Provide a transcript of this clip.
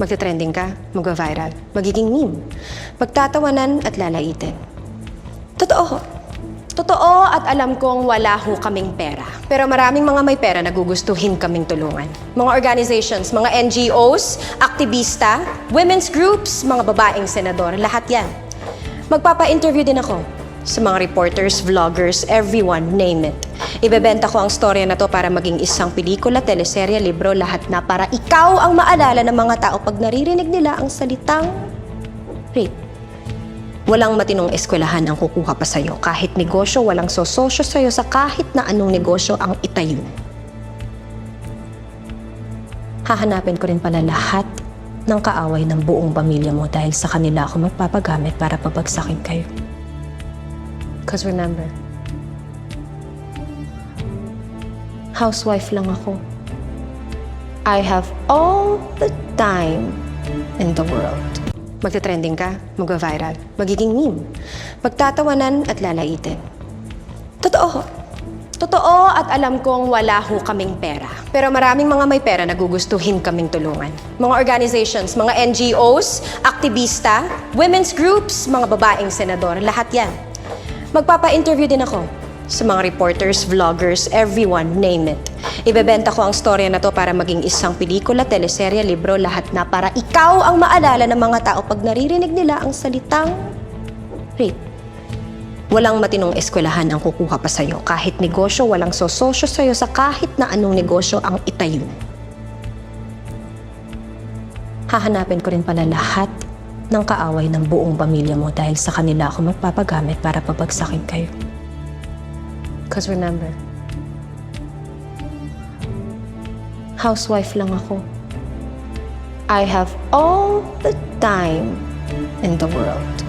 Magte-trending ka, magva-viral, magiging meme, pagtatawanan at lalaitin. Totoo. Totoo at alam kong wala ho kaming pera. Pero maraming mga may pera na gugustuhin kaming tulungan. Mga organizations, mga NGOs, aktivista, women's groups, mga babaeng senador, lahat yan. Magpapa-interview din ako sa mga reporters, vloggers, everyone, name it. Ibebenta ko ang storya na to para maging isang pelikula, teleserye, libro, lahat na para ikaw ang maalala ng mga tao pag naririnig nila ang salitang rape. Walang matinong eskwelahan ang kukuha pa sa'yo. Kahit negosyo, walang sososyo sa'yo sa kahit na anong negosyo ang itayo. Hahanapin ko rin pala lahat ng kaaway ng buong pamilya mo dahil sa kanila ako magpapagamit para pabagsakin kayo. Because remember, housewife lang ako. I have all the time in the world. Magte-trending ka, magva-viral, magiging meme, pagtatawanan at lalaitin. Totoo. Totoo at alam kong wala ho kaming pera. Pero maraming mga may pera na gugustuhin kaming tulungan. Mga organizations, mga NGOs, aktivista, women's groups, mga babaeng senador, lahat yan. Magpapa-interview din ako sa mga reporters, vloggers, everyone, name it. Ibebenta ko ang storya na to para maging isang pelikula, teleserye, libro, lahat na para ikaw ang maalala ng mga tao pag naririnig nila ang salitang rape. Walang matinong eskwelahan ang kukuha pa sa'yo. Kahit negosyo, walang sososyo sa'yo sa kahit na anong negosyo ang itayo. Hahanapin ko rin pala lahat ng kaaway ng buong pamilya mo dahil sa kanila ako magpapagamit para pabagsakin kayo. Because remember, housewife lang ako. I have all the time in the world.